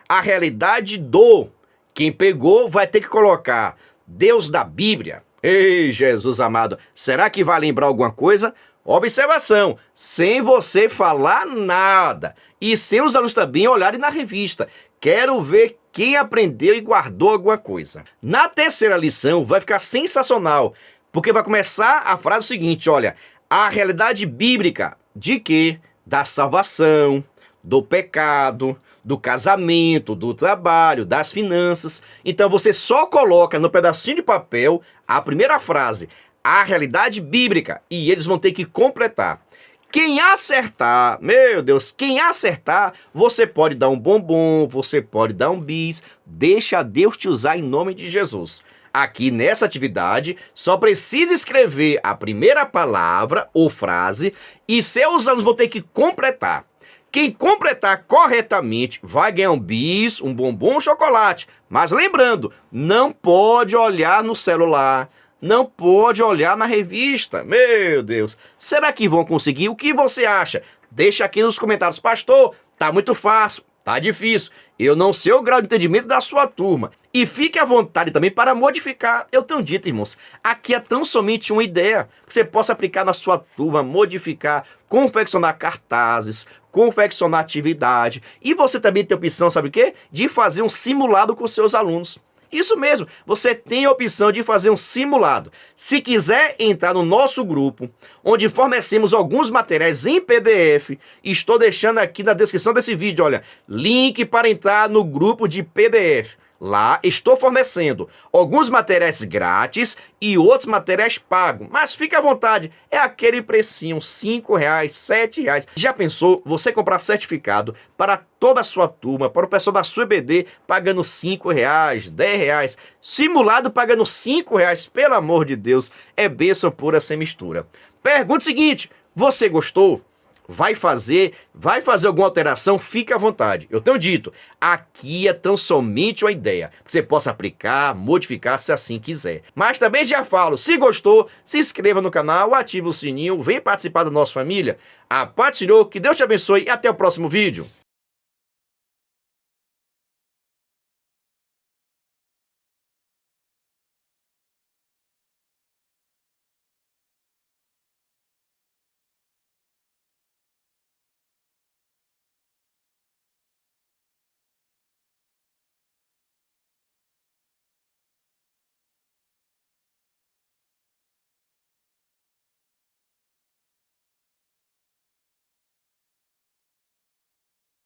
Speaker 1: a realidade do. Quem pegou vai ter que colocar Deus da Bíblia. Ei, Jesus amado, será que vai lembrar alguma coisa? Observação, sem você falar nada e sem os alunos também olharem na revista. Quero ver quem aprendeu e guardou alguma coisa. Na terceira lição vai ficar sensacional, porque vai começar a frase seguinte, olha, a realidade bíblica de quê? Da salvação, do pecado, do casamento, do trabalho, das finanças. Então você só coloca no pedacinho de papel a primeira frase, a realidade bíblica, e eles vão ter que completar. Quem acertar, meu Deus, quem acertar, você pode dar um bombom, você pode dar um bis, deixa Deus te usar em nome de Jesus. Aqui nessa atividade, só precisa escrever a primeira palavra ou frase e seus alunos vão ter que completar. Quem completar corretamente vai ganhar um bis, um bombom, um chocolate. Mas lembrando, não pode olhar no celular, não pode olhar na revista. Meu Deus, será que vão conseguir? O que você acha? Deixa aqui nos comentários. Pastor, tá muito fácil, tá difícil. Eu não sei o grau de entendimento da sua turma. E fique à vontade também para modificar. Eu tenho dito, irmãos, aqui é tão somente uma ideia que você possa aplicar na sua turma, modificar, confeccionar cartazes, confeccionar atividade. E você também tem a opção, sabe o quê? De fazer um simulado com seus alunos. Isso mesmo, você tem a opção de fazer um simulado. Se quiser entrar no nosso grupo, onde fornecemos alguns materiais em PDF, estou deixando aqui na descrição desse vídeo, olha, link para entrar no grupo de PDF. Lá estou fornecendo alguns materiais grátis e outros materiais pagos. Mas fique à vontade, é aquele precinho, R$5, R$7. Já pensou você comprar certificado para toda a sua turma, para o pessoal da sua EBD, pagando R$5, R$10, simulado pagando R$5, pelo amor de Deus, é bênção pura sem mistura. Pergunta seguinte, você gostou? Vai fazer alguma alteração, fique à vontade. Eu tenho dito, aqui é tão somente uma ideia. Você possa aplicar, modificar se assim quiser. Mas também já falo, se gostou, se inscreva no canal, ative o sininho, vem participar da nossa família. A paz do Senhor, que Deus te abençoe e até o próximo vídeo.